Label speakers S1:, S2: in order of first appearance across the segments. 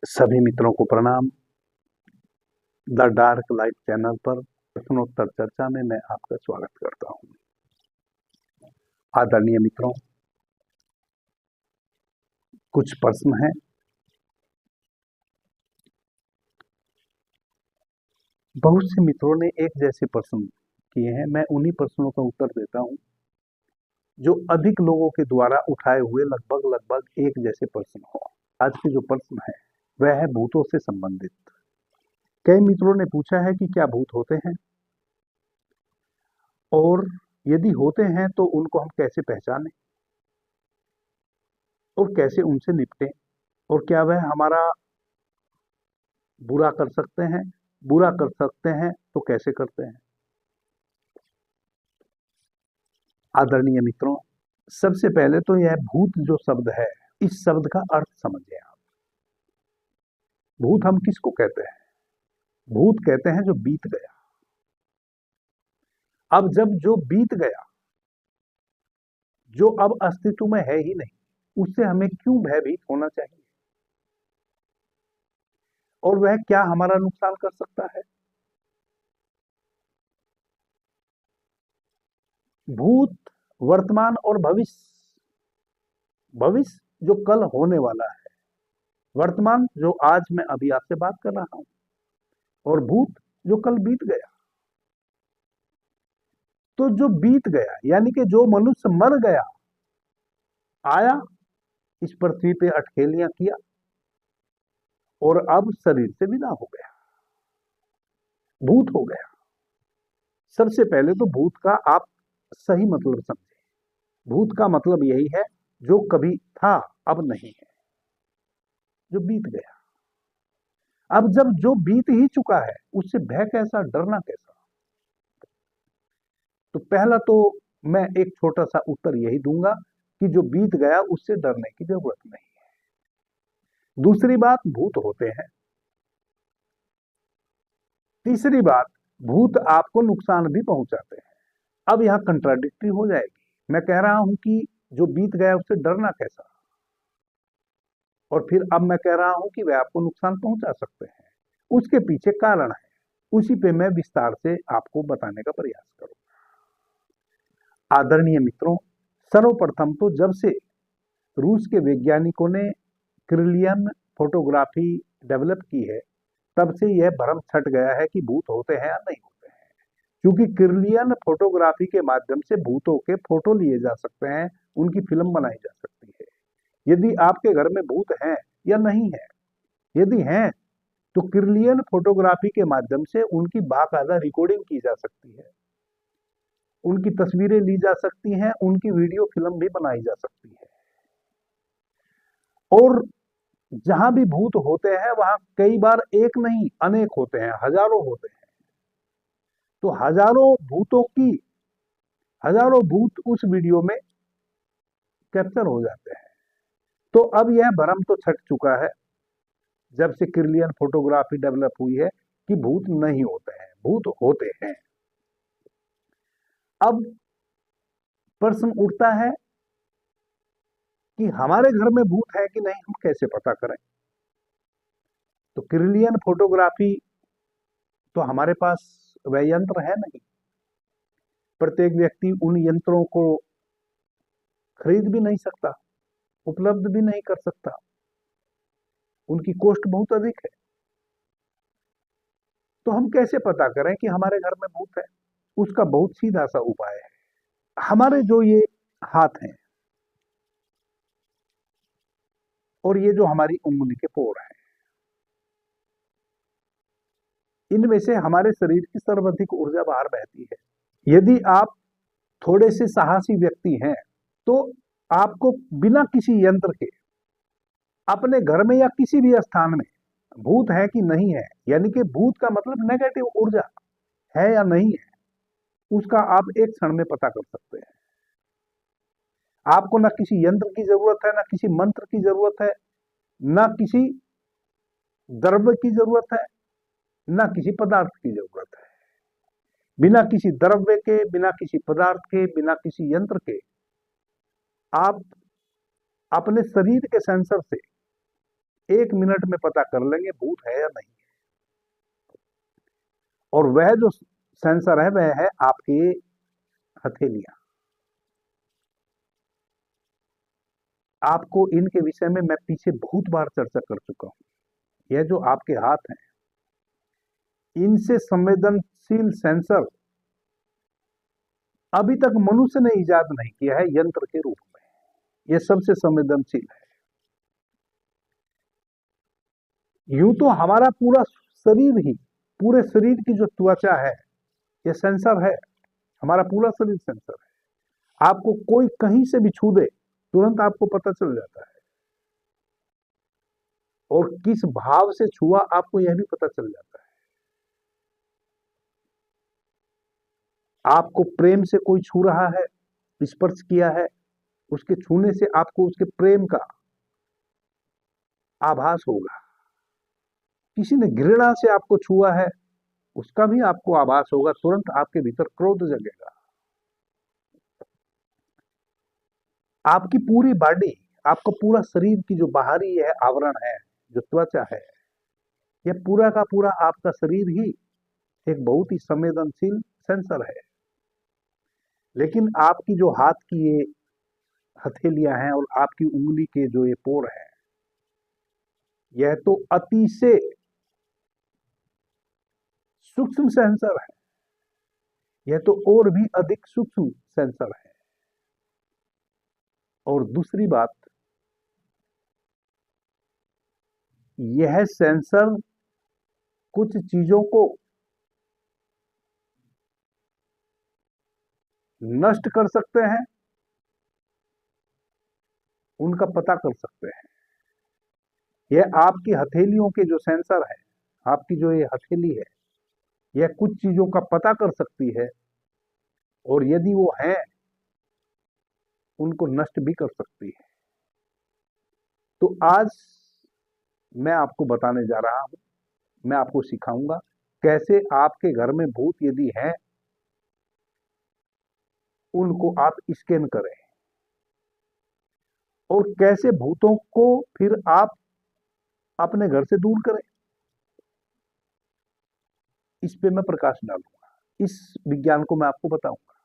S1: सभी मित्रों को प्रणाम। द डार्क लाइट चैनल पर प्रश्नोत्तर चर्चा में मैं आपका स्वागत करता हूं। आदरणीय मित्रों, कुछ प्रश्न हैं। बहुत से मित्रों ने एक जैसे प्रश्न किए हैं। मैं उन्हीं प्रश्नों का उत्तर देता हूं जो अधिक लोगों के द्वारा उठाए हुए लगभग एक जैसे प्रश्न हो। आज के जो प्रश्न है वह है भूतों से संबंधित। कई मित्रों ने पूछा है कि क्या भूत होते हैं, और यदि होते हैं तो उनको हम कैसे पहचानें और कैसे उनसे निपटें, और क्या वह हमारा बुरा कर सकते हैं। बुरा कर सकते हैं तो कैसे करते हैं। आदरणीय मित्रों, सबसे पहले तो यह भूत जो शब्द है, इस शब्द का अर्थ समझिए आप। भूत हम किसको कहते हैं? भूत कहते हैं जो बीत गया। अब जब जो बीत गया, जो अब अस्तित्व में है ही नहीं, उससे हमें क्यों भयभीत होना चाहिए, और वह क्या हमारा नुकसान कर सकता है। भूत वर्तमान और भविष्य जो कल होने वाला है, वर्तमान जो आज मैं अभी आपसे बात कर रहा हूं, और भूत जो कल बीत गया। तो जो बीत गया यानी कि जो मनुष्य मर गया, आया इस पृथ्वी पे, अटखेलियां किया और अब शरीर से विदा हो गया, भूत हो गया। सबसे पहले तो भूत का आप सही मतलब समझे। भूत का मतलब यही है जो कभी था अब नहीं है, जो बीत गया। अब जब जो बीत ही चुका है, उससे भय कैसा, डरना कैसा। तो पहला तो मैं एक छोटा सा उत्तर यही दूंगा कि जो बीत गया उससे डरने की जरूरत नहीं है। दूसरी बात, भूत होते हैं। तीसरी बात, भूत आपको नुकसान भी पहुंचाते हैं। अब यहां कंट्राडिक्टरी हो जाएगी। मैं कह रहा हूं कि जो बीत गया उससे डरना कैसा, और फिर अब मैं कह रहा हूं कि वे आपको नुकसान पहुंचा सकते हैं। उसके पीछे कारण है, उसी पे मैं विस्तार से आपको बताने का प्रयास करूंगा। आदरणीय मित्रों, सर्वप्रथम तो जब से रूस के वैज्ञानिकों ने क्रिलियन फोटोग्राफी डेवलप की है, तब से यह भ्रम छट गया है कि भूत होते हैं या नहीं होते हैं। क्योंकि क्रिलियन फोटोग्राफी के माध्यम से भूतों के फोटो लिए जा सकते हैं, उनकी फिल्म बनाई जा सकती है। यदि आपके घर में भूत हैं या नहीं है, यदि हैं, तो क्रिलियन फोटोग्राफी के माध्यम से उनकी बाकायदा रिकॉर्डिंग की जा सकती है, उनकी तस्वीरें ली जा सकती हैं, उनकी वीडियो फिल्म भी बनाई जा सकती है। और जहां भी भूत होते हैं वहां कई बार एक नहीं अनेक होते हैं, हजारों होते हैं। तो हजारों भूत उस वीडियो में कैप्चर हो जाते हैं। तो अब यह भ्रम तो छट चुका है जब से क्रिलियन फोटोग्राफी डेवलप हुई है कि भूत नहीं होते हैं, भूत होते हैं। अब प्रश्न उठता है कि हमारे घर में भूत है कि नहीं, हम कैसे पता करें। तो क्रिलियन फोटोग्राफी तो हमारे पास वह यंत्र है नहीं। प्रत्येक व्यक्ति उन यंत्रों को खरीद भी नहीं सकता, उपलब्ध भी नहीं कर सकता, उनकी कॉस्ट बहुत अधिक है। तो हम कैसे पता करें कि हमारे घर में भूत है? उसका बहुत सीधा सा उपाय है। हमारे जो ये हाथ हैं और ये जो हमारी उंगली के पोर हैं, इनमें से हमारे शरीर की सर्वाधिक ऊर्जा बाहर बहती है। यदि आप थोड़े से साहसी व्यक्ति हैं तो आपको बिना किसी यंत्र के अपने घर में या किसी भी स्थान में भूत है कि नहीं है, यानी कि भूत का मतलब नेगेटिव ऊर्जा है या नहीं है, उसका आप एक क्षण में पता कर सकते हैं। आपको ना किसी यंत्र की जरूरत है, ना किसी मंत्र की जरूरत है, ना किसी द्रव्य की जरूरत है, ना किसी पदार्थ की जरूरत है। बिना किसी द्रव्य के, बिना किसी पदार्थ के, बिना किसी यंत्र के आप अपने शरीर के सेंसर से 1 मिनट में पता कर लेंगे भूत है या नहीं। और वह जो सेंसर है वह है आपके हथेलियां। आपको इनके विषय में मैं पीछे बहुत बार चर्चा कर चुका हूं। यह जो आपके हाथ हैं, इनसे संवेदनशील सेंसर अभी तक मनुष्य ने इजाद नहीं किया है यंत्र के रूप में। यह सबसे संवेदनशील है। यूं तो हमारा पूरा शरीर ही, पूरे शरीर की जो त्वचा है यह सेंसर है। हमारा पूरा शरीर सेंसर है। आपको कोई कहीं से भी छू दे तुरंत आपको पता चल जाता है, और किस भाव से छुआ आपको यह भी पता चल जाता है। आपको प्रेम से कोई छू रहा है, स्पर्श किया है, उसके छूने से आपको उसके प्रेम का आभास होगा। किसी ने घृणा से आपको छुआ है, उसका भी आपको आभास होगा। तुरंत आपके भीतर क्रोध जगेगा। आपकी पूरी बॉडी, आपका पूरा शरीर की जो बाहरी यह आवरण है, जो त्वचा है, यह पूरा का पूरा आपका शरीर ही एक बहुत ही संवेदनशील सेंसर है। लेकिन आपकी जो हाथ की ये हथेलियां हैं और आपकी उंगली के जो ये पोर है, यह तो अति से सूक्ष्म सेंसर है। यह तो और भी अधिक सूक्ष्म सेंसर है। और दूसरी बात, यह सेंसर कुछ चीजों को नष्ट कर सकते हैं, उनका पता कर सकते हैं। यह आपकी हथेलियों के जो सेंसर है, आपकी जो ये हथेली है, यह कुछ चीजों का पता कर सकती है, और यदि वो है उनको नष्ट भी कर सकती है। तो आज मैं आपको बताने जा रहा हूं, मैं आपको सिखाऊंगा कैसे आपके घर में भूत यदि है उनको आप स्कैन करें, और कैसे भूतों को फिर आप अपने घर से दूर करें। इस पे मैं प्रकाश डालूंगा, इस विज्ञान को मैं आपको बताऊंगा।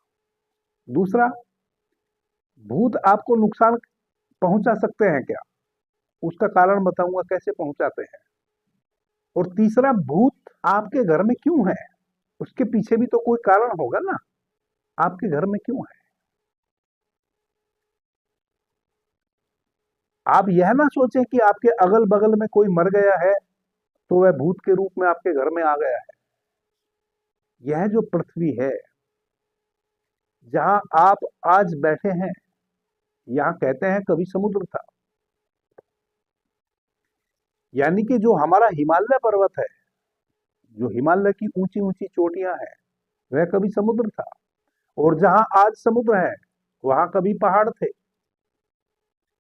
S1: दूसरा, भूत आपको नुकसान पहुंचा सकते हैं क्या, उसका कारण बताऊंगा कैसे पहुंचाते हैं। और तीसरा, भूत आपके घर में क्यों है, उसके पीछे भी तो कोई कारण होगा ना, आपके घर में क्यों है। आप यह ना सोचें कि आपके अगल बगल में कोई मर गया है तो वह भूत के रूप में आपके घर में आ गया है। यह जो पृथ्वी है, जहां आप आज बैठे हैं, यहां कहते हैं कभी समुद्र था। यानी कि जो हमारा हिमालय पर्वत है, जो हिमालय की ऊंची ऊंची चोटियां हैं, वह कभी समुद्र था। और जहां आज समुद्र है वहां कभी पहाड़ थे।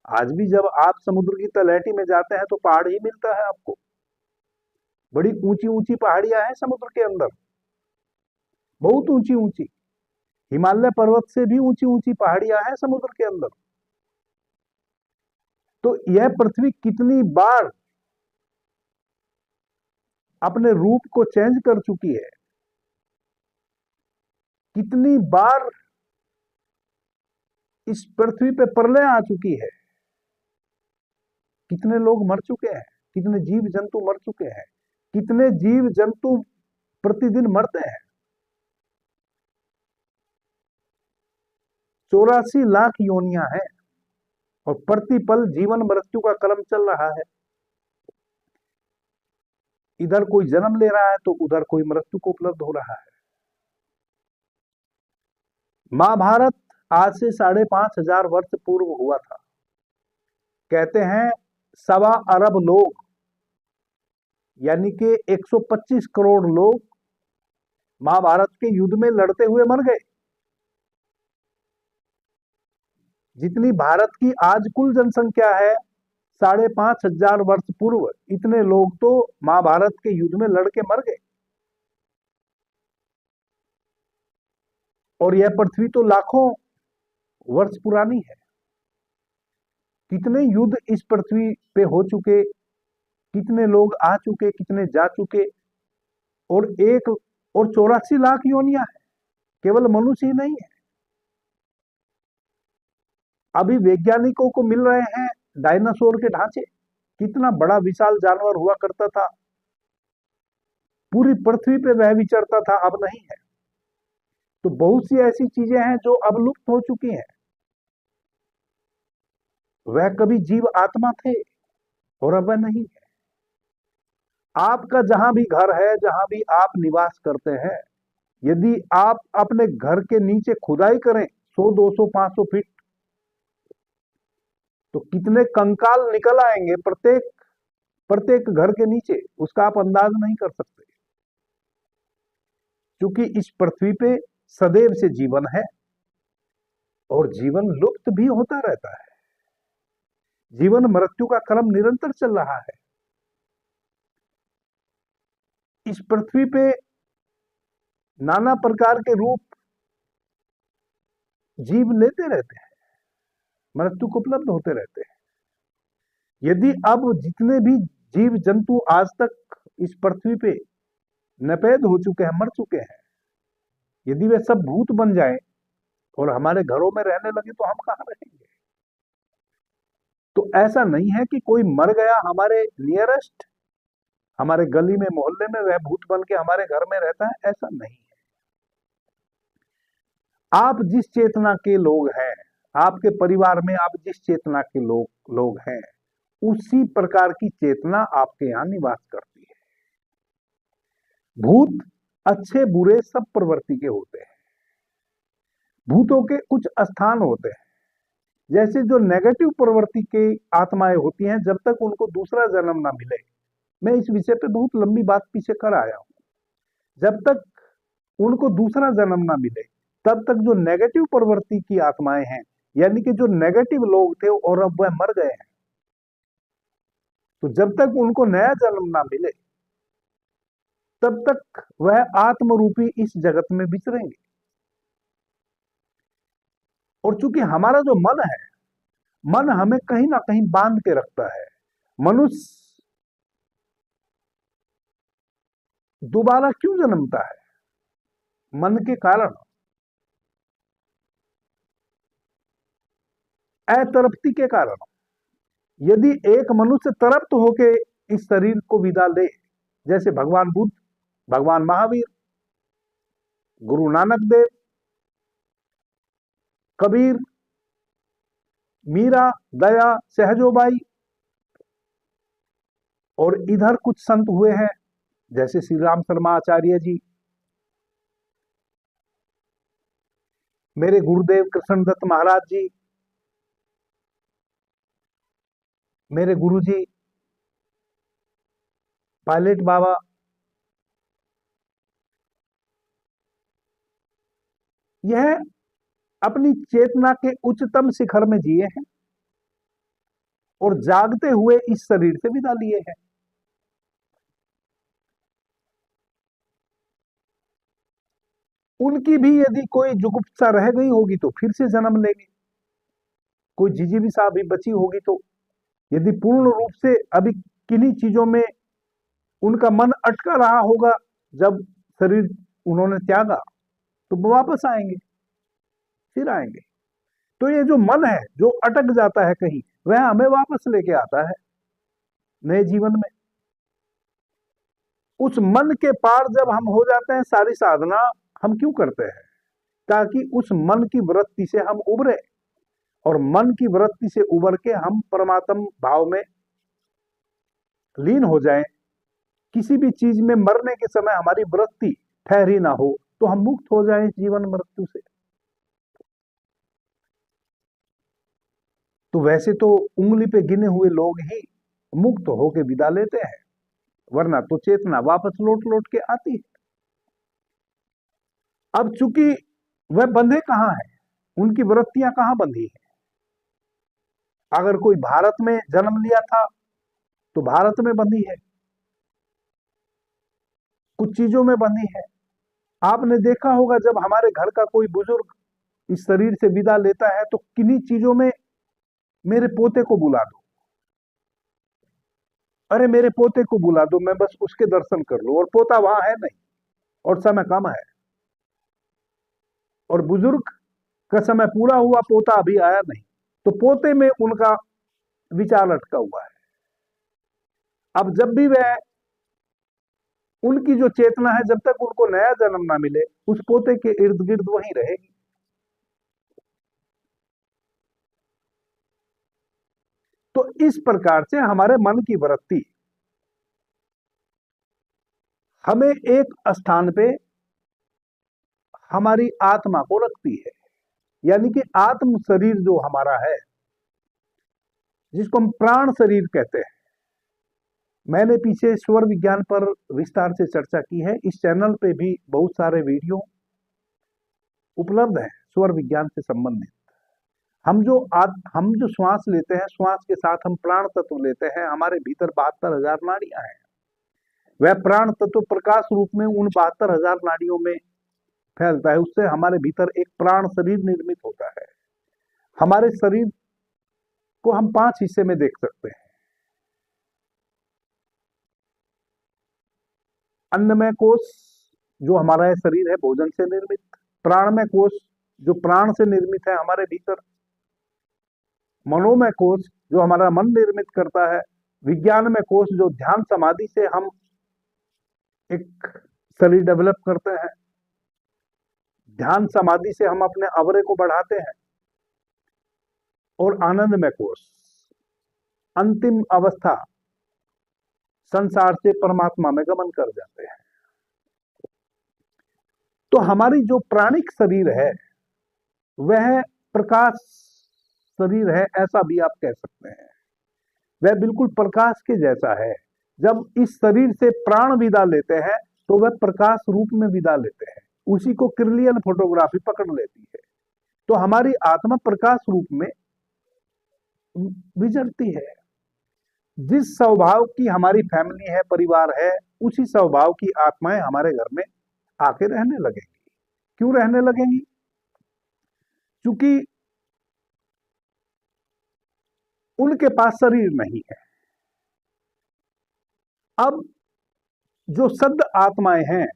S1: आज भी जब आप समुद्र की तलहटी में जाते हैं तो पहाड़ ही मिलता है आपको। बड़ी ऊंची ऊंची पहाड़ियां हैं समुद्र के अंदर, बहुत ऊंची ऊंची। हिमालय पर्वत से भी ऊंची ऊंची पहाड़ियां हैं समुद्र के अंदर। तो यह पृथ्वी कितनी बार अपने रूप को चेंज कर चुकी है, कितनी बार इस पृथ्वी पे प्रलय आ चुकी है, कितने लोग मर चुके हैं, कितने जीव जंतु मर चुके हैं, कितने जीव जंतु प्रतिदिन मरते हैं। 84 लाख योनियां हैं, और प्रतिपल जीवन मृत्यु का क्रम चल रहा है। इधर कोई जन्म ले रहा है तो उधर कोई मृत्यु को उपलब्ध हो रहा है। महाभारत आज से 5,500 वर्ष पूर्व हुआ था। कहते हैं 1.25 अरब लोग, यानी कि 125 करोड़ लोग महाभारत के युद्ध में लड़ते हुए मर गए। जितनी भारत की आज कुल जनसंख्या है, 5,500 वर्ष पूर्व इतने लोग तो महाभारत के युद्ध में लड़के मर गए। और यह पृथ्वी तो लाखों वर्ष पुरानी है। कितने युद्ध इस पृथ्वी पे हो चुके कितने लोग आ चुके, कितने जा चुके, और 1 और 84 लाख योनियां है, केवल मनुष्य ही नहीं है। अभी वैज्ञानिकों को मिल रहे हैं डायनासोर के ढांचे, कितना बड़ा विशाल जानवर हुआ करता था, पूरी पृथ्वी पे वह विचरता था, अब नहीं है। तो बहुत सी ऐसी चीजें हैं जो अब लुप्त हो चुकी हैं। वह कभी जीव आत्मा थे और अब वह नहीं है। आपका जहां भी घर है, जहां भी आप निवास करते हैं, यदि आप अपने घर के नीचे खुदाई करें 100, 200, 500 फीट, तो कितने कंकाल निकल आएंगे प्रत्येक प्रत्येक घर के नीचे, उसका आप अंदाज नहीं कर सकते। क्योंकि इस पृथ्वी पे सदैव से जीवन है और जीवन लुप्त भी होता रहता है। जीवन मृत्यु का क्रम निरंतर चल रहा है। इस पृथ्वी पे नाना प्रकार के रूप जीव लेते रहते हैं, मृत्यु को उपलब्ध होते रहते हैं। यदि अब जितने भी जीव जंतु आज तक इस पृथ्वी पे नपैद हो चुके हैं, मर चुके हैं, यदि वे सब भूत बन जाएं और हमारे घरों में रहने लगे तो हम कहां रहेंगे? तो ऐसा नहीं है कि कोई मर गया हमारे नियरेस्ट, हमारे गली में, मोहल्ले में, वह भूत बन के हमारे घर में रहता है, ऐसा नहीं है। आप जिस चेतना के लोग हैं, आपके परिवार में आप जिस चेतना के लोग हैं, उसी प्रकार की चेतना आपके यहां निवास करती है। भूत अच्छे बुरे सब प्रवृत्ति के होते हैं। भूतों के कुछ स्थान होते हैं, जैसे जो नेगेटिव प्रवृत्ति के आत्माएं होती हैं, जब तक उनको दूसरा जन्म ना मिले, मैं इस विषय पे बहुत लंबी बात पीछे कर आया हूं, जब तक उनको दूसरा जन्म ना मिले तब तक जो नेगेटिव प्रवृत्ति की आत्माएं हैं, यानी कि जो नेगेटिव लोग थे और अब वह मर गए हैं, तो जब तक उनको नया जन्म ना मिले तब तक वह आत्मरूपी इस जगत में विचरेंगे। और चूंकि हमारा जो मन है, मन हमें कहीं ना कहीं बांध के रखता है। मनुष्य दोबारा क्यों जन्मता है? मन के कारण, अतृप्ति के कारण। यदि एक मनुष्य तृप्त होके इस शरीर को विदा ले, जैसे भगवान बुद्ध, भगवान महावीर, गुरु नानक देव, कबीर, मीरा, दया, सहजोबाई, और इधर कुछ संत हुए हैं जैसे श्री राम शर्मा आचार्य जी, मेरे गुरुदेव कृष्णदत्त महाराज जी, मेरे गुरुजी पायलट बाबा, यह अपनी चेतना के उच्चतम शिखर में जिए हैं और जागते हुए इस शरीर से विदा लिए हैं। उनकी भी यदि कोई जुगुप्सा रह गई होगी तो फिर से जन्म लेंगे, कोई जिजीविसा भी बची होगी तो। यदि पूर्ण रूप से अभी किन्हीं चीजों में उनका मन अटका रहा होगा, जब शरीर उन्होंने त्यागा तो वो वापस आएंगे, फिर आएंगे। तो ये जो मन है जो अटक जाता है कहीं, वह हमें वापस लेके आता है नए जीवन में। उस मन के पार जब हम हो जाते हैं, सारी साधना हम क्यों करते हैं? ताकि उस मन की वृत्ति से हम उभरे और मन की वृत्ति से उबर के हम परमात्म भाव में लीन हो जाएं। किसी भी चीज में मरने के समय हमारी वृत्ति ठहरी ना हो, तो हम मुक्त हो जाएं जीवन मृत्यु से। तो वैसे तो उंगली पे गिने हुए लोग ही मुक्त होके विदा लेते हैं, वरना तो चेतना वापस लौट लौट के आती है। अब चूंकि वह बंधे कहां है, उनकी वृत्तियां कहां बंधी है? अगर कोई भारत में जन्म लिया था तो भारत में बंधी है, कुछ चीजों में बंधी है। आपने देखा होगा जब हमारे घर का कोई बुजुर्ग इस शरीर से विदा लेता है तो किन्हीं चीजों में, मेरे पोते को बुला दो, अरे मेरे पोते को बुला दो, मैं बस उसके दर्शन कर लूं, और पोता वहां है नहीं, और समय कम है, और बुजुर्ग का समय पूरा हुआ, पोता अभी आया नहीं, तो पोते में उनका विचार अटका हुआ है। अब जब भी वह, उनकी जो चेतना है, जब तक उनको नया जन्म ना मिले, उस पोते के इर्द गिर्द वहीं रहेगी। तो इस प्रकार से हमारे मन की वृत्ति हमें एक स्थान पे हमारी आत्मा को रखती है, यानी कि आत्म शरीर जो हमारा है, जिसको हम प्राण शरीर कहते हैं। मैंने पीछे स्वर विज्ञान पर विस्तार से चर्चा की है, इस चैनल पे भी बहुत सारे वीडियो उपलब्ध हैं स्वर विज्ञान से संबंधित। हम जो श्वास लेते हैं, श्वास के साथ हम प्राण तत्व लेते हैं, हमारे भीतर 72,000 नाड़ियां हैं। वह प्राण तत्व प्रकाश रूप में उन 72,000 नाड़ियों में फैलता है, उससे हमारे भीतर एक प्राण शरीर निर्मित होता है। हमारे शरीर को हम 5 हिस्से में देख सकते हैं। अन्नमय कोश जो हमारा शरीर है भोजन से निर्मित, प्राणमय कोश जो प्राण से निर्मित है हमारे भीतर, मनोमय कोश जो हमारा मन निर्मित करता है, विज्ञानमय कोश जो ध्यान समाधि से हम एक शरीर डेवलप करते हैं, ध्यान समाधि से हम अपने अवरे को बढ़ाते हैं, और आनंदमय कोश अंतिम अवस्था संसार से परमात्मा में गमन कर जाते हैं। तो हमारी जो प्राणिक शरीर है वह प्रकाश शरीर है, ऐसा भी आप कह सकते हैं। वह बिल्कुल प्रकाश के जैसा है। जब इस शरीर से प्राण विदा लेते हैं तो वह प्रकाश रूप में विदा लेते हैं, उसी को किरलियन फोटोग्राफी पकड़ लेती है। तो हमारी आत्मा प्रकाश रूप में विचरती है। जिस स्वभाव की हमारी फैमिली है, परिवार है, उसी स्वभाव की आत्माएं हमारे घर में आके रहने लगेंगी। क्यों रहने लगेंगी? क्योंकि उनके पास शरीर नहीं है। अब जो सद् आत्माएं हैं,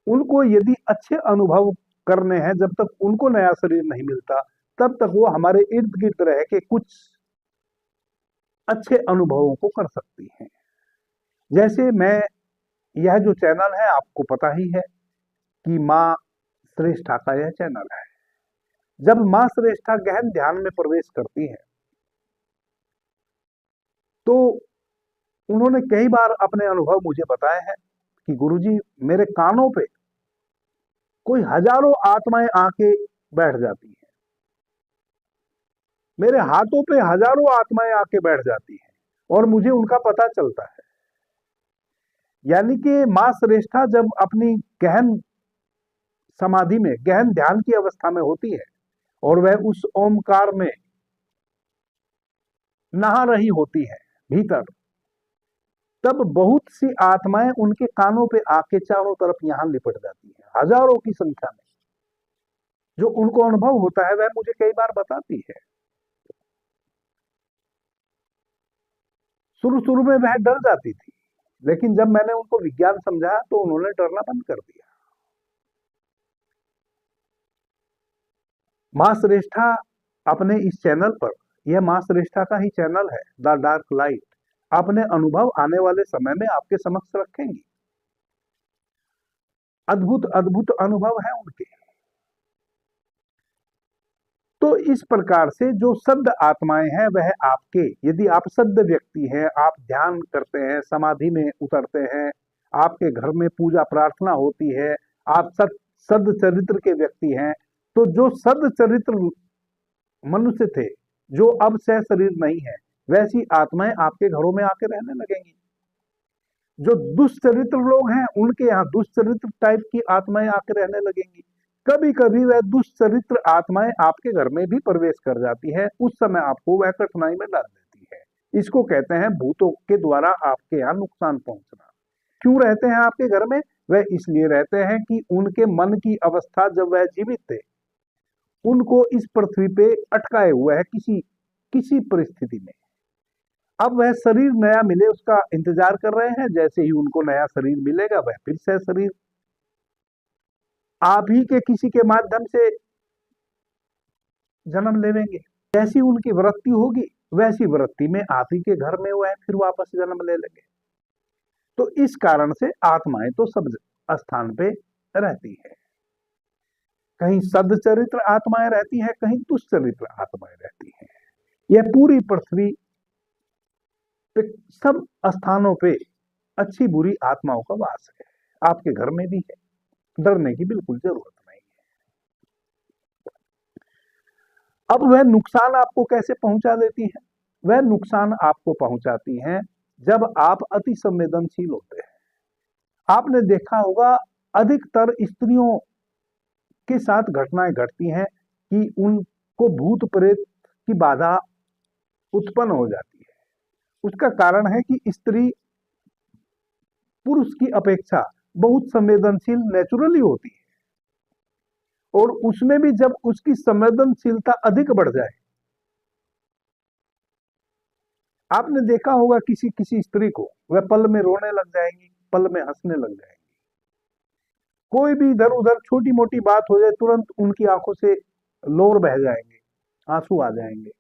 S1: उनको यदि अच्छे अनुभव करने हैं, जब तक उनको नया शरीर नहीं मिलता, तब तक वो हमारे इर्द गिर्द रह के कुछ अच्छे अनुभवों को कर सकती हैं। जैसे यह जो चैनल है, आपको पता ही है कि मां श्रेष्ठा का यह चैनल है। जब मां श्रेष्ठा गहन ध्यान में प्रवेश करती है तो उन्होंने कई बार अपने अनुभव मुझे बताए हैं कि गुरुजी, मेरे कानों पे कोई हजारों आत्माएं आके बैठ जाती हैं, मेरे हाथों पे हजारों आत्माएं आके बैठ जाती हैं, और मुझे उनका पता चलता है। यानी कि मां श्रेष्ठा जब अपनी गहन समाधि में, गहन ध्यान की अवस्था में होती है, और वह उस ओमकार में नहा रही होती है भीतर, तब बहुत सी आत्माएं उनके कानों पे आके चारों तरफ यहां लिपट जाती हैं, हजारों की संख्या में। जो उनको अनुभव होता है वह मुझे कई बार बताती है। शुरू शुरू में वह डर जाती थी, लेकिन जब मैंने उनको विज्ञान समझाया तो उन्होंने डरना बंद कर दिया। मां श्रेष्ठा अपने इस चैनल पर, यह मां श्रेष्ठा का ही चैनल है, द डार्क लाइट, अपने अनुभव आने वाले समय में आपके समक्ष रखेंगी। अद्भुत अद्भुत अनुभव है उनके। तो इस प्रकार से जो सद् आत्माएं हैं वह आपके, यदि आप सद् व्यक्ति हैं, आप ध्यान करते हैं, समाधि में उतरते हैं, आपके घर में पूजा प्रार्थना होती है, आप सद् चरित्र के व्यक्ति हैं, तो जो सद् चरित्र मनुष्य थे, जो अब सह शरीर नहीं है, वैसी आत्माएं आपके घरों में आके रहने लगेंगी। जो दुष्चरित्र लोग हैं, उनके यहाँ दुष्चरित्र टाइप की आत्माएं आके रहने लगेंगी। कभी कभी वह दुष्चरित्र आत्माएं आपके घर में भी प्रवेश कर जाती है, उस समय आपको वह कठिनाई में डाल देती है। इसको कहते हैं भूतों के द्वारा आपके यहाँ नुकसान पहुंचना। क्यों रहते हैं आपके घर में? वह इसलिए रहते हैं कि उनके मन की अवस्था जब वह जीवित थे, उनको इस पृथ्वी पे अटकाए हुए है किसी परिस्थिति में। अब वह शरीर नया मिले उसका इंतजार कर रहे हैं। जैसे ही उनको नया शरीर मिलेगा वह फिर से शरीर आप ही के किसी के माध्यम से जन्म लेंगे। जैसी उनकी वृत्ति होगी वैसी वृत्ति में आप ही के घर में वह फिर वापस जन्म ले लेंगे। तो इस कारण से आत्माएं तो सब स्थान पे रहती है। कहीं सदचरित्र आत्माएं रहती हैं, कहीं दुष्चरित्र आत्माएं रहती हैं। यह पूरी पृथ्वी पे सब स्थानों पे अच्छी बुरी आत्माओं का वास है। आपके घर में भी है, डरने की बिल्कुल जरूरत नहीं है। अब वह नुकसान आपको कैसे पहुंचा देती है? वह नुकसान आपको पहुंचाती हैं जब आप अति संवेदनशील होते हैं। आपने देखा होगा अधिकतर स्त्रियों के साथ घटनाएं घटती हैं कि उनको भूत प्रेत की बाधा उत्पन्न हो जाती है। उसका कारण है कि स्त्री पुरुष की अपेक्षा बहुत संवेदनशील नेचुरली होती है, और उसमें भी जब उसकी संवेदनशीलता अधिक बढ़ जाए। आपने देखा होगा किसी किसी स्त्री को वह पल में रोने लग जाएंगी, पल में हंसने लग जाएंगी। कोई भी इधर उधर छोटी मोटी बात हो जाए तुरंत उनकी आंखों से लोर बह जाएंगे, आंसू आ जाएंगे,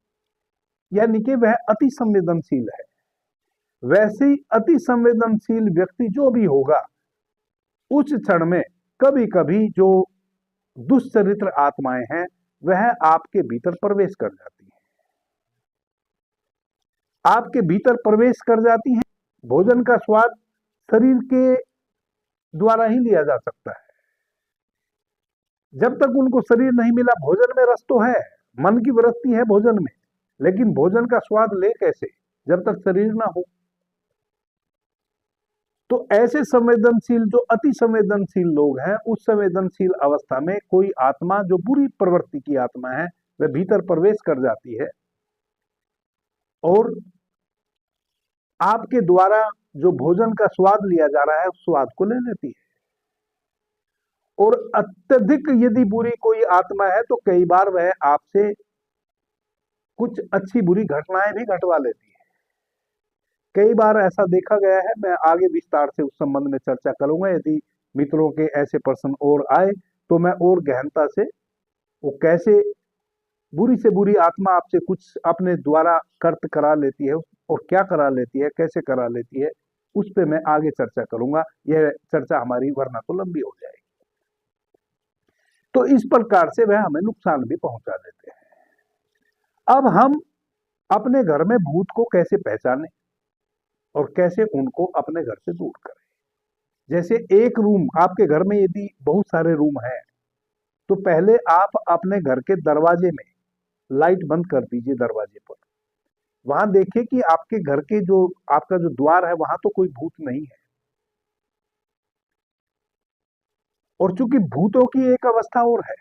S1: यानी कि वह अति संवेदनशील है। वैसे ही अति संवेदनशील व्यक्ति जो भी होगा उस क्षण में कभी कभी जो दुष्चरित्र आत्माएं हैं वह आपके भीतर प्रवेश कर जाती हैं। आपके भीतर प्रवेश कर जाती हैं। भोजन का स्वाद शरीर के द्वारा ही लिया जा सकता है। जब तक उनको शरीर नहीं मिला, भोजन में रस तो है, मन की वृत्ति है भोजन में, लेकिन भोजन का स्वाद ले कैसे जब तक शरीर ना हो। तो ऐसे संवेदनशील जो अति संवेदनशील लोग हैं, उस संवेदनशील अवस्था में कोई आत्मा जो बुरी प्रवृत्ति की आत्मा है वह भीतर प्रवेश कर जाती है और आपके द्वारा जो भोजन का स्वाद लिया जा रहा है उस स्वाद को ले लेती है। और अत्यधिक यदि बुरी कोई आत्मा है तो कई बार वह आपसे कुछ अच्छी बुरी घटनाएं भी घटवा लेती है। कई बार ऐसा देखा गया है। मैं आगे विस्तार से उस संबंध में चर्चा करूंगा। यदि मित्रों के ऐसे प्रश्न और आए तो मैं और गहनता से वो कैसे बुरी से बुरी आत्मा आपसे कुछ अपने द्वारा कर्त करा लेती है और क्या करा लेती है, कैसे करा लेती है, उस पर मैं आगे चर्चा करूंगा। यह चर्चा हमारी वरना तो लंबी हो जाएगी। तो इस प्रकार से वह हमें नुकसान भी पहुंचा देते हैं। अब हम अपने घर में भूत को कैसे पहचानें और कैसे उनको अपने घर से दूर करें। जैसे एक रूम, आपके घर में यदि बहुत सारे रूम हैं तो पहले आप अपने घर के दरवाजे में लाइट बंद कर दीजिए। दरवाजे पर वहां देखिए कि आपके घर के जो आपका जो द्वार है वहां तो कोई भूत नहीं है। और चूंकि भूतों की एक अवस्था और है,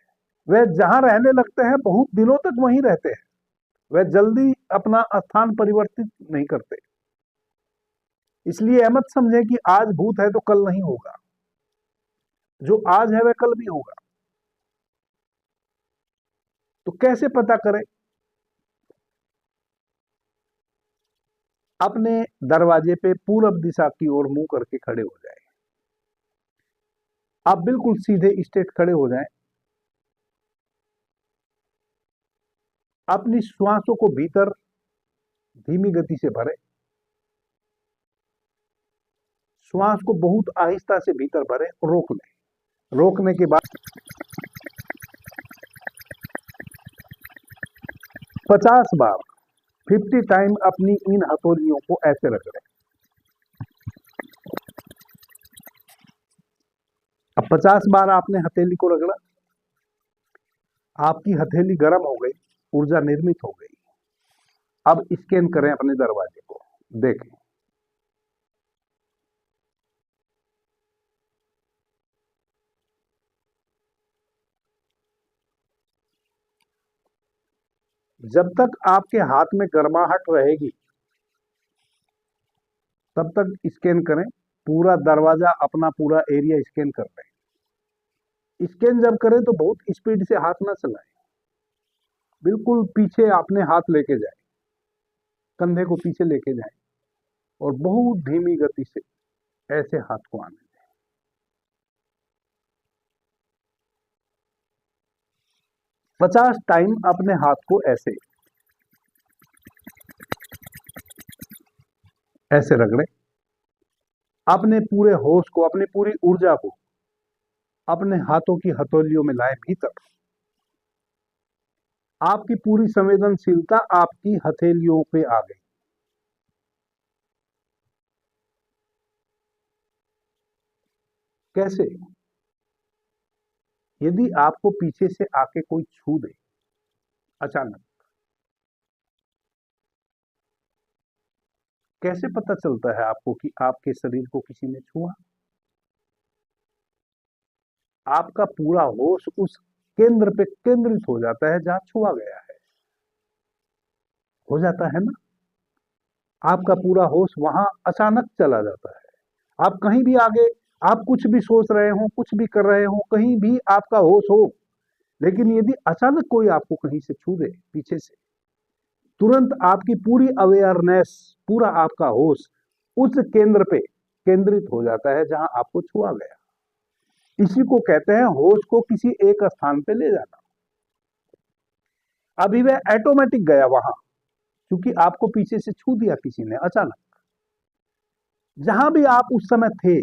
S1: वह जहां रहने लगते हैं बहुत दिनों तक वहीं रहते हैं। वह जल्दी अपना स्थान परिवर्तित नहीं करते। इसलिए यह मत समझे कि आज भूत है तो कल नहीं होगा। जो आज है वह कल भी होगा। तो कैसे पता करें? अपने दरवाजे पे पूरब दिशा की ओर मुंह करके खड़े हो जाए। आप बिल्कुल सीधे स्ट्रेट खड़े हो जाएं। अपनी श्वासों को भीतर धीमी गति से भरें। श्वास को बहुत आहिस्ता से भीतर भरें और रोक लें। रोकने के बाद 50 बार 50 टाइम अपनी इन हथेलियों को ऐसे रगड़ें। अब 50 बार आपने हथेली को रगड़ा, आपकी हथेली गर्म हो गई, ऊर्जा निर्मित हो गई। अब स्कैन करें अपने दरवाजे को, देखें। जब तक आपके हाथ में गर्माहट रहेगी तब तक स्कैन करें। पूरा दरवाजा अपना पूरा एरिया स्कैन कर लें। स्कैन जब करें तो बहुत स्पीड से हाथ ना चलाएं। बिल्कुल पीछे अपने हाथ लेके जाए। कंधे को पीछे लेके जाएं और बहुत धीमी गति से ऐसे हाथ को आने दें। 50 टाइम अपने हाथ को ऐसे ऐसे रगड़े। अपने पूरे होश को, अपनी पूरी ऊर्जा को अपने हाथों की हथेलियों में लाए भीतर। आपकी पूरी संवेदनशीलता आपकी हथेलियों पे आ गई। कैसे? यदि आपको पीछे से आके कोई छू दे अचानक, कैसे पता चलता है आपको कि आपके शरीर को किसी ने छुआ? आपका पूरा होश उस केंद्र पे केंद्रित हो जाता है जहां छुआ गया है। हो जाता है ना? आपका पूरा होश वहां अचानक चला जाता है। आप कहीं भी आगे, आप कुछ भी सोच रहे हो, कुछ भी कर रहे हो, कहीं भी आपका होश हो, लेकिन यदि अचानक कोई आपको कहीं से छू दे पीछे से, तुरंत आपकी पूरी अवेयरनेस, पूरा आपका होश उस केंद्र पे केंद्रित हो जाता है जहां आपको छुआ गया। इसी को कहते हैं होश को किसी एक स्थान पे ले जाना। अभी वह ऑटोमेटिक गया वहां, क्योंकि आपको पीछे से छू दिया किसी ने अचानक। जहां भी आप उस समय थे,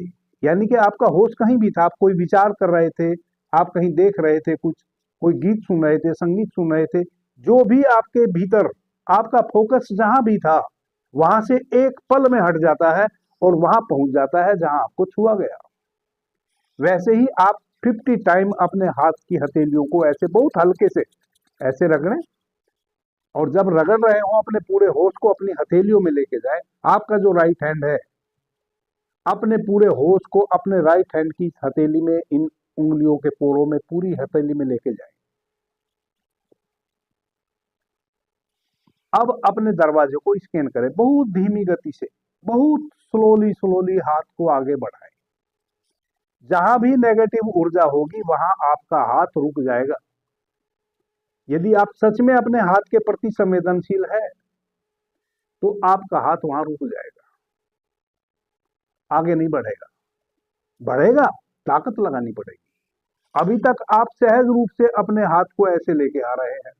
S1: यानी कि आपका होश कहीं भी था, आप कोई विचार कर रहे थे, आप कहीं देख रहे थे कुछ, कोई गीत सुन रहे थे, संगीत सुन रहे थे, जो भी आपके भीतर आपका फोकस जहां भी था, वहां से एक पल में हट जाता है और वहां पहुंच जाता है जहां आपको छुआ गया। वैसे ही आप 50 टाइम अपने हाथ की हथेलियों को ऐसे बहुत हल्के से ऐसे रगड़ें, और जब रगड़ रहे हो अपने पूरे होश को अपनी हथेलियों में लेके जाए। आपका जो राइट हैंड है, अपने पूरे होश को अपने राइट हैंड की हथेली में, इन उंगलियों के पोरों में, पूरी हथेली में लेके जाए। अब अपने दरवाजे को स्कैन करें बहुत धीमी गति से, बहुत स्लोली स्लोली हाथ को आगे बढ़ाएं। जहां भी नेगेटिव ऊर्जा होगी वहां आपका हाथ रुक जाएगा। यदि आप सच में अपने हाथ के प्रति संवेदनशील है तो आपका हाथ वहां रुक जाएगा, आगे नहीं बढ़ेगा। बढ़ेगा, ताकत लगानी पड़ेगी। अभी तक आप सहज रूप से अपने हाथ को ऐसे लेके आ रहे हैं।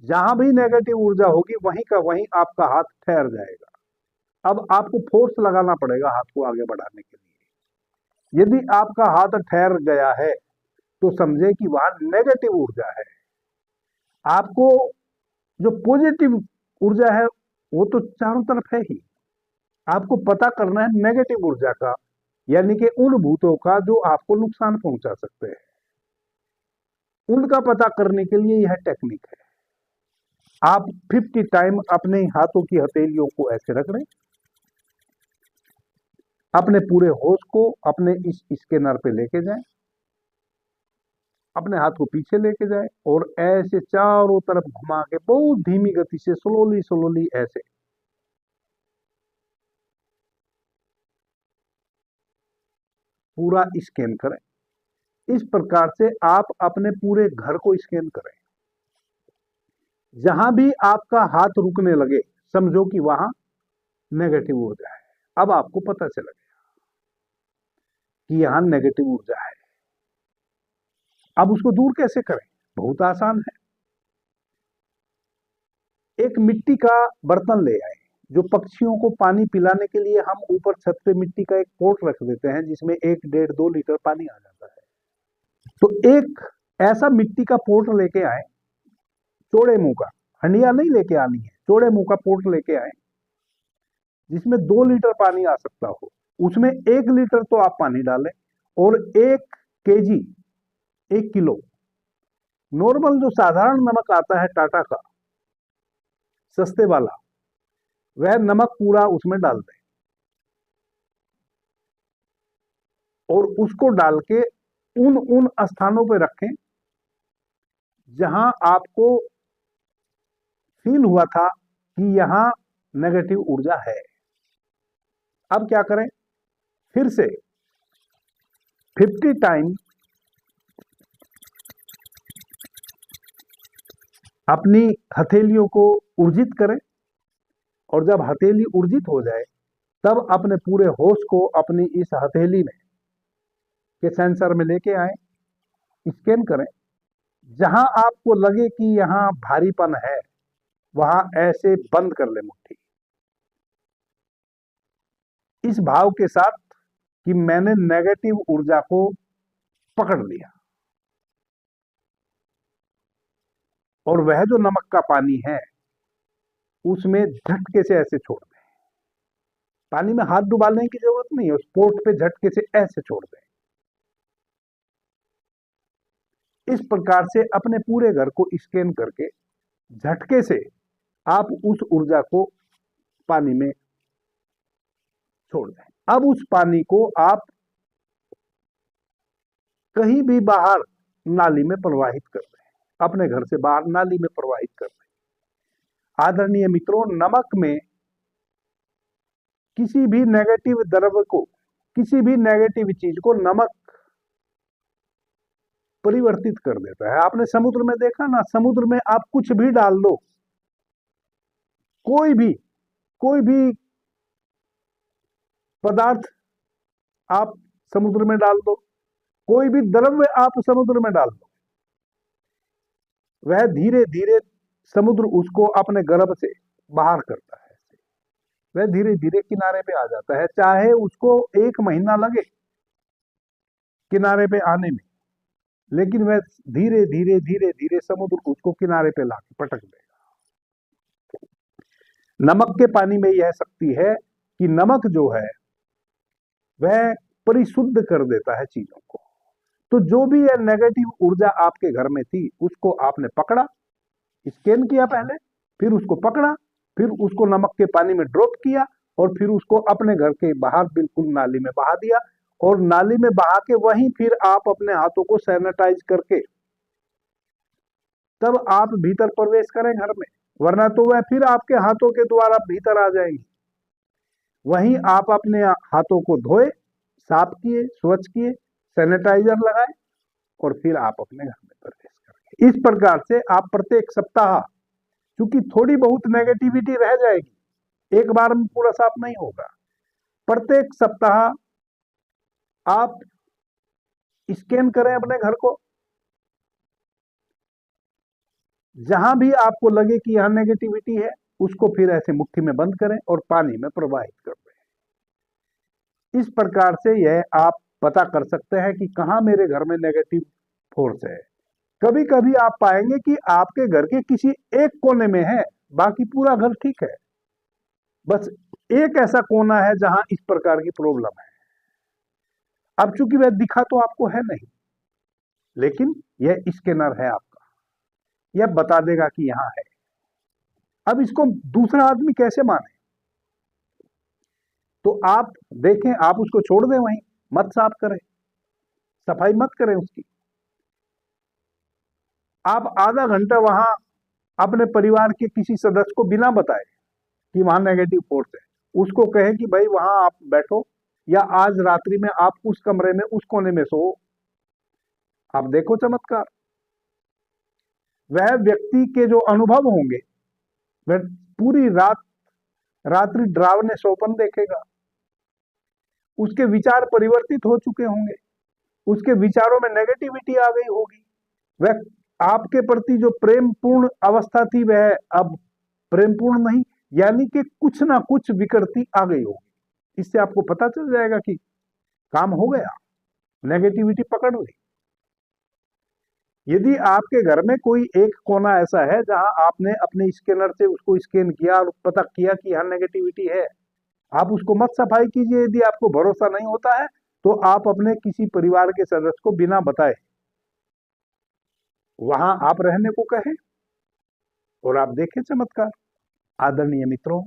S1: जहां भी नेगेटिव ऊर्जा होगी वहीं का वहीं आपका हाथ ठहर जाएगा। अब आपको फोर्स लगाना पड़ेगा हाथ को आगे बढ़ाने के लिए। यदि आपका हाथ ठहर गया है तो समझे कि वहां नेगेटिव ऊर्जा है। आपको जो पॉजिटिव ऊर्जा है वो तो चारों तरफ है ही। आपको पता करना है नेगेटिव ऊर्जा का, यानी कि उन भूतों का जो आपको नुकसान पहुंचा सकते हैं। उनका पता करने के लिए यह टेक्निक है। आप 50 टाइम अपने हाथों की हथेलियों को ऐसे रगड़ें, अपने पूरे होश को अपने इस स्कैनर पे लेके जाएं, अपने हाथ को पीछे लेके जाएं और ऐसे चारों तरफ घुमा के बहुत धीमी गति से स्लोली स्लोली ऐसे पूरा स्कैन करें। इस प्रकार से आप अपने पूरे घर को स्कैन करें। जहां भी आपका हाथ रुकने लगे समझो कि वहां नेगेटिव ऊर्जा है। अब आपको पता चला गया कि यहां नेगेटिव ऊर्जा है। अब उसको दूर कैसे करें? बहुत आसान है। एक मिट्टी का बर्तन ले आए। जो पक्षियों को पानी पिलाने के लिए हम ऊपर छत पे मिट्टी का एक पोट रख देते हैं जिसमें 1, 1.5, 2 लीटर पानी आ जाता है। तो एक ऐसा मिट्टी का पोट लेके आए, चौड़े मुंह का, हंडिया नहीं लेके आनी है, चौड़े मुंह का पोट लेके आए जिसमें 2 लीटर पानी आ सकता हो। उसमें 1 लीटर तो आप पानी डालें और 1 केजी, 1 किलो नॉर्मल जो साधारण नमक आता है टाटा का, सस्ते वाला, वह नमक पूरा उसमें डाल दें और उसको डाल के उन स्थानों पे रखें जहां आपको फील हुआ था कि यहां नेगेटिव ऊर्जा है। अब क्या करें? फिर से 50 टाइम अपनी हथेलियों को ऊर्जित करें, और जब हथेली ऊर्जित हो जाए तब अपने पूरे होश को अपनी इस हथेली में के सेंसर में लेके आए, स्कैन करें। जहां आपको लगे कि यहां भारीपन है वहां ऐसे बंद कर ले मुट्ठी, इस भाव के साथ कि मैंने नेगेटिव ऊर्जा को पकड़ लिया, और वह जो नमक का पानी है उसमें झटके से ऐसे छोड़ दें। पानी में हाथ डुबालने की जरूरत नहीं है, उस पोर्ट पे झटके से ऐसे छोड़ दें। इस प्रकार से अपने पूरे घर को स्कैन करके झटके से आप उस ऊर्जा को पानी में छोड़ दें। अब उस पानी को आप कहीं भी बाहर नाली में प्रवाहित कर दें, अपने घर से बाहर नाली में प्रवाहित कर दें। आदरणीय मित्रों, नमक में किसी भी नेगेटिव द्रव्य को, किसी भी नेगेटिव चीज को नमक परिवर्तित कर देता है। आपने समुद्र में देखा ना, समुद्र में आप कुछ भी डाल दो, कोई भी पदार्थ आप समुद्र में डाल दो, कोई भी द्रव्य आप समुद्र में डाल दो, वह धीरे धीरे समुद्र उसको अपने गर्भ से बाहर करता है, वह धीरे धीरे किनारे पे आ जाता है। चाहे उसको 1 महीना लगे किनारे पे आने में, लेकिन वह धीरे धीरे धीरे धीरे समुद्र उसको किनारे पे लाके पटक देगा। नमक के पानी में यह शक्ति है कि नमक जो है वह परिशुद्ध कर देता है चीजों को। तो जो भी यह नेगेटिव ऊर्जा आपके घर में थी उसको आपने पकड़ा, स्कैन किया पहले, फिर उसको पकड़ा, फिर उसको नमक के पानी में ड्रॉप किया, और फिर उसको अपने घर के बाहर बिल्कुल नाली में बहा दिया, और नाली में बहा के वहीं फिर आप अपने हाथों को सैनिटाइज करके तब आप भीतर प्रवेश करें घर में, वरना तो वह फिर आपके हाथों के द्वारा भीतर आ जाएंगी। वहीं आप अपने हाथों को धोए, साफ किए, स्वच्छ किए, सैनिटाइजर लगाए, और फिर आप अपने घर में प्रवेश करें। इस प्रकार से आप प्रत्येक सप्ताह, क्योंकि थोड़ी बहुत नेगेटिविटी रह जाएगी, एक बार में पूरा साफ नहीं होगा, प्रत्येक सप्ताह आप स्कैन करें अपने घर को। जहां भी आपको लगे कि यहां नेगेटिविटी है उसको फिर ऐसे मुट्ठी में बंद करें और पानी में प्रवाहित कर दें। इस प्रकार से यह आप पता कर सकते हैं कि कहां मेरे घर में नेगेटिव फोर्स है। कभी कभी आप पाएंगे कि आपके घर के किसी एक कोने में है, बाकी पूरा घर ठीक है, बस एक ऐसा कोना है जहां इस प्रकार की प्रॉब्लम है। अब चूंकि वह दिखा तो आपको है नहीं, लेकिन यह स्कैनर है आपका, यह बता देगा कि यहां है। अब इसको दूसरा आदमी कैसे माने? तो आप देखें, आप उसको छोड़ दें वहीं, मत साफ करें, सफाई मत करें उसकी। आप आधा घंटा वहां अपने परिवार के किसी सदस्य को बिना बताए कि वहां नेगेटिव फोर्स है, उसको कहें कि भाई वहां आप बैठो, या आज रात्रि में आप उस कमरे में उस कोने में सो। आप देखो चमत्कार, वह व्यक्ति के जो अनुभव होंगे वह पूरी रात्रि डरावने सौपन देखेगा। उसके विचार परिवर्तित हो चुके होंगे, उसके विचारों में नेगेटिविटी आ गई होगी, वह आपके प्रति जो प्रेम पूर्ण अवस्था थी वह अब प्रेम पूर्ण नहीं, यानी कि कुछ ना कुछ विकृति आ गई होगी। इससे आपको पता चल जाएगा कि काम हो गया, नेगेटिविटी पकड़ ली। यदि आपके घर में कोई एक कोना ऐसा है जहां आपने अपने स्कैनर से उसको स्कैन किया और पता किया कि यहां नेगेटिविटी है, आप उसको मत सफाई कीजिए। यदि आपको भरोसा नहीं होता है तो आप अपने किसी परिवार के सदस्य को बिना बताए वहां आप रहने को कहें, और आप देखें चमत्कार। आदरणीय मित्रों,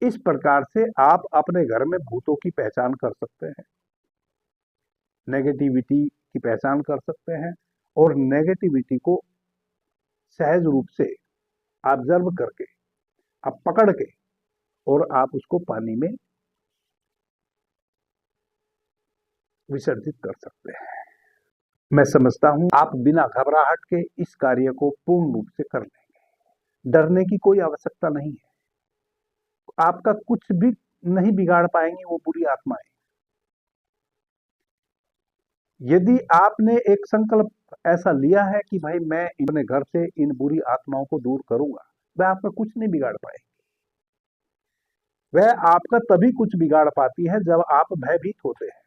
S1: इस प्रकार से आप अपने घर में भूतों की पहचान कर सकते हैं, नेगेटिविटी की पहचान कर सकते हैं, और नेगेटिविटी को सहज रूप से ऑब्जर्व करके, आप पकड़ के, और आप उसको पानी में विसर्जित कर सकते हैं। मैं समझता हूं आप बिना घबराहट के इस कार्य को पूर्ण रूप से कर लेंगे। डरने की कोई आवश्यकता नहीं है। आपका कुछ भी नहीं बिगाड़ पाएंगी वो बुरी आत्माएं। यदि आपने एक संकल्प ऐसा लिया है कि भाई मैं अपने घर से इन बुरी आत्माओं को दूर करूंगा, वह आपका कुछ नहीं बिगाड़ पाएगी। वह आपका तभी कुछ बिगाड़ पाती है जब आप भयभीत होते हैं।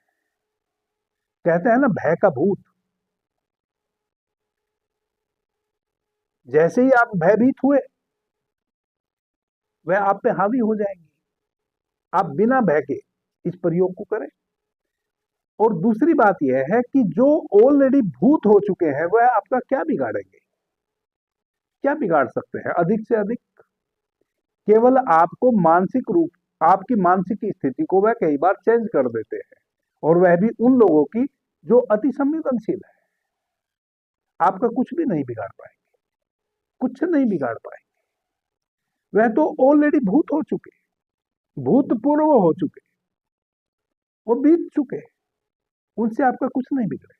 S1: कहते हैं ना, भय का भूत। जैसे ही आप भयभीत हुए वह आप पे हावी हो जाएंगी। आप बिना भय के इस प्रयोग को करें। और दूसरी बात यह है कि जो ऑलरेडी भूत हो चुके हैं वह आपका क्या बिगाड़ेंगे? क्या बिगाड़ सकते हैं अधिक से अधिक? केवल आपको मानसिक रूप, आपकी मानसिक स्थिति को वह कई बार चेंज कर देते हैं, और वह भी उन लोगों की जो अति संवेदनशील है। आपका कुछ भी नहीं बिगाड़ पाएंगे, कुछ नहीं बिगाड़ पाएंगे। वह तो ऑलरेडी भूत हो चुके, भूतपूर्व हो चुके, वो बीत चुके। उनसे आपका कुछ नहीं बिगड़ेगा।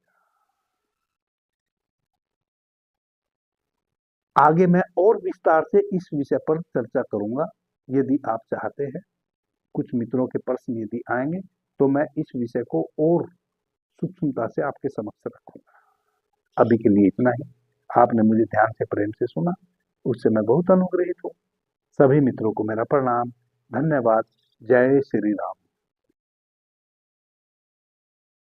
S1: आगे मैं और विस्तार से इस विषय पर चर्चा करूंगा। यदि आप चाहते हैं, कुछ मित्रों के प्रश्न यदि आएंगे तो मैं इस विषय को और सूक्ष्मता से आपके समक्ष रखूंगा। अभी के लिए इतना ही। आपने मुझे ध्यान से, प्रेम से सुना, उससे मैं बहुत अनुग्रहित हूँ। सभी मित्रों को मेरा प्रणाम, धन्यवाद। जय श्री राम।